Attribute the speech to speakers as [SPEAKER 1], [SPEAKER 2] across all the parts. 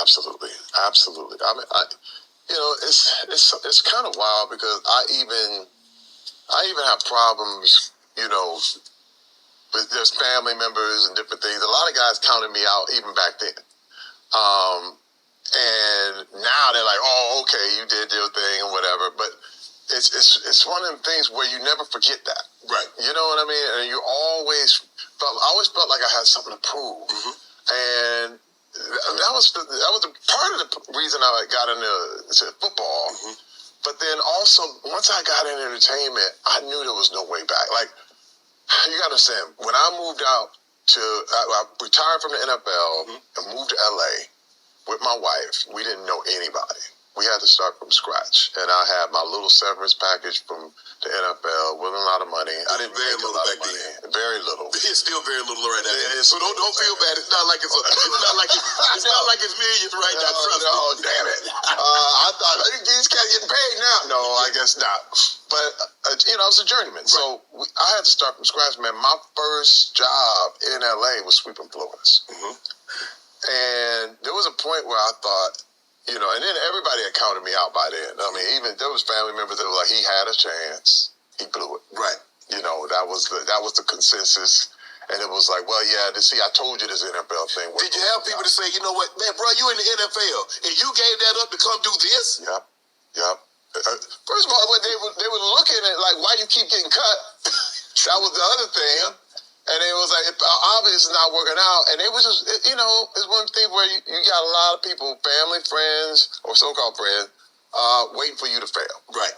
[SPEAKER 1] Absolutely. Absolutely. I mean, it's kind of wild because I even have problems, with there's family members and different things. A lot of guys counted me out even back then. And now they're like, oh, okay, you did your thing and whatever. But it's one of the things where you never forget that.
[SPEAKER 2] Right.
[SPEAKER 1] You know what I mean? And I always felt like I had something to prove.
[SPEAKER 2] Mm-hmm.
[SPEAKER 1] And that was a part of the reason I got into football.
[SPEAKER 2] Mm-hmm.
[SPEAKER 1] But then also, once I got into entertainment, I knew there was no way back. Like, you got to understand, when I moved out I retired from the NFL and moved to LA with my wife, we didn't know anybody. We had to start from scratch. And I had my little severance package from the NFL, wasn't a lot of money. I didn't
[SPEAKER 2] very
[SPEAKER 1] make
[SPEAKER 2] little
[SPEAKER 1] a lot
[SPEAKER 2] back
[SPEAKER 1] of money.
[SPEAKER 2] then.
[SPEAKER 1] Very little.
[SPEAKER 2] It's still very little right now. So don't feel bad. It's not like it's millions right now. Trust me.
[SPEAKER 1] No, damn it. I thought these guys getting paid now. No, I guess not. But I was a journeyman, right. So I had to start from scratch, man. My first job in LA was sweeping floors, and there was a point where I thought, and then everybody had counted me out by then. I mean, even there was family members that were like, he had a chance, he blew it.
[SPEAKER 2] Right.
[SPEAKER 1] That was the consensus. And it was like, well, yeah, I told you this NFL thing.
[SPEAKER 2] Did you have people to say, you know what, man, bro, you in the NFL, and you gave that up to come do this?
[SPEAKER 1] Yep. First of all, they were looking at, like, why you keep getting cut? That was the other thing.
[SPEAKER 2] Yeah.
[SPEAKER 1] And it was like, obviously it's not working out. And it was just, it's one thing where you got a lot of people, family, friends, or so-called friends, waiting for you to fail.
[SPEAKER 2] Right.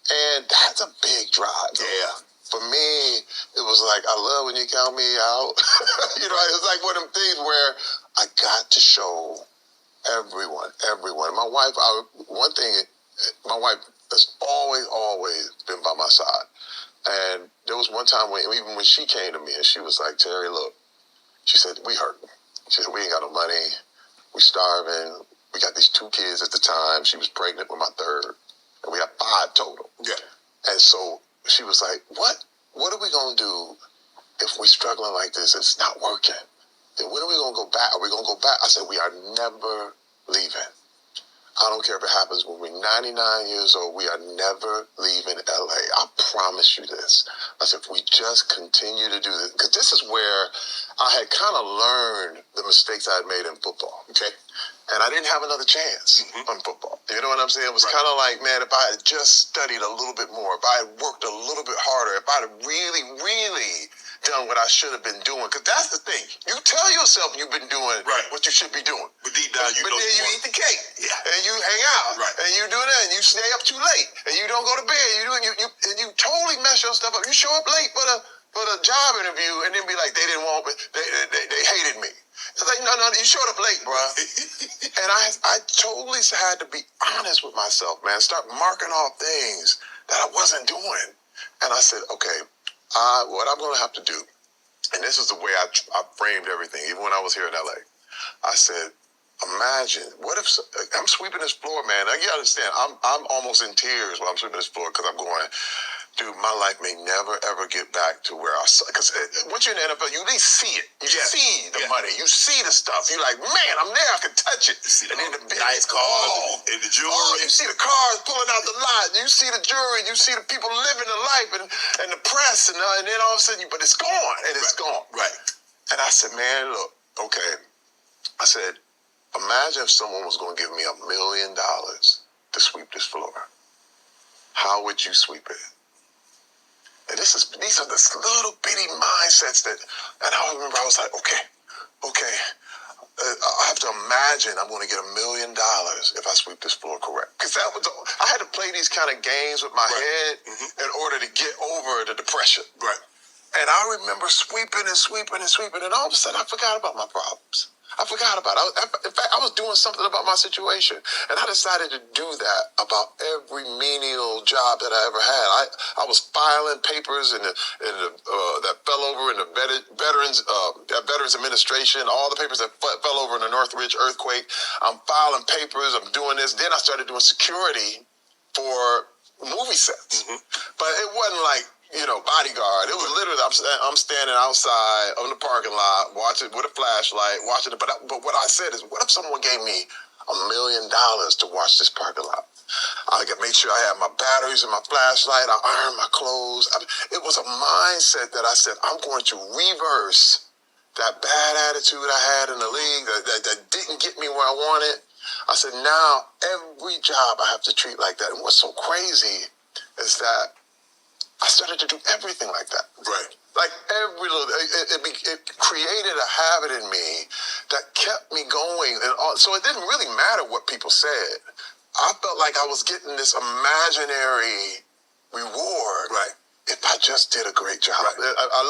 [SPEAKER 1] And that's a big drive.
[SPEAKER 2] Yeah.
[SPEAKER 1] For me, it was like, I love when you count me out. It's like one of them things where I got to show everyone. My wife, my wife has always been by my side. And there was one time even when she came to me and she was like, Terry, look, she said, we hurting. She said, we ain't got no money. We starving. We got these 2 kids at the time. She was pregnant with my 3rd. And we had 5 total.
[SPEAKER 2] Yeah.
[SPEAKER 1] And so she was like, what are we going to do if we're struggling like this? It's not working. Then when are we going to go back? Are we going to go back? I said, we are never leaving. I don't care if it happens when we're 99 years old. We are never leaving LA. I promise you this. I said, if we just continue to do this, because this is where I had kind of learned the mistakes I had made in football. Okay. And I didn't have another chance on football. You know what I'm saying? It was kind of like, man, if I had just studied a little bit more, if I had worked a little bit harder, if I had really, really done what I should have been doing. Because that's the thing. You tell yourself you've been doing what you should be doing.
[SPEAKER 2] But deep down,
[SPEAKER 1] then you eat the cake.
[SPEAKER 2] Yeah.
[SPEAKER 1] And you hang out.
[SPEAKER 2] Right.
[SPEAKER 1] And you do that. And you stay up too late. And you don't go to bed. And you totally mess your stuff up. You show up late for the job interview and then be like, they didn't want me. They hated me. It's like, no, you showed up late, bro. And I totally had to be honest with myself, man. Start marking off things that I wasn't doing. And I said, okay, what I'm going to have to do, and this is the way I framed everything, even when I was here in LA. I said, imagine, what if I'm sweeping this floor, man? You understand, I'm almost in tears while I'm sweeping this floor because I'm going, dude, my life may never, ever get back to where I saw. Because once you're in the NFL, you at least see it. You see the money. You see the stuff. You're like, man, I'm there. I can touch it.
[SPEAKER 2] And
[SPEAKER 1] then
[SPEAKER 2] the nice cars and the jewelry.
[SPEAKER 1] Oh, you see the cars pulling out the lot. You see the jewelry. You see the people living the life and the press. And then all of a sudden, but it's gone. And it's gone.
[SPEAKER 2] Right.
[SPEAKER 1] And I said, man, look, okay. I said, imagine if someone was going to give me $1 million to sweep this floor. How would you sweep it? And these are the little bitty mindsets that, and I remember I was like, okay, I have to imagine I'm going to get $1 million if I sweep this floor correct. Because I had to play these kind of games with my head in order to get over the depression.
[SPEAKER 2] Right.
[SPEAKER 1] And I remember sweeping, and all of a sudden I forgot about my problems. I forgot about it. In fact, I was doing something about my situation. And I decided to do that about every menial job that I ever had. I was filing papers that fell over in the Veterans Administration, all the papers that fell over in the Northridge earthquake. I'm filing papers. I'm doing this. Then I started doing security for movie sets. But it wasn't like bodyguard. It was literally I'm standing outside on the parking lot watching with a flashlight, watching it. But what I said is, what if someone gave me $1 million to watch this parking lot? I could make sure I had my batteries and my flashlight. I ironed my clothes. It was a mindset that I said, I'm going to reverse that bad attitude I had in the league that didn't get me where I wanted. I said, now every job I have to treat like that. And what's so crazy is that I started to do everything like that.
[SPEAKER 2] Right.
[SPEAKER 1] Like every little, it created a habit in me that kept me going. So it didn't really matter what people said. I felt like I was getting this imaginary reward.
[SPEAKER 2] Right.
[SPEAKER 1] If I just did a great job.
[SPEAKER 2] Right.
[SPEAKER 1] I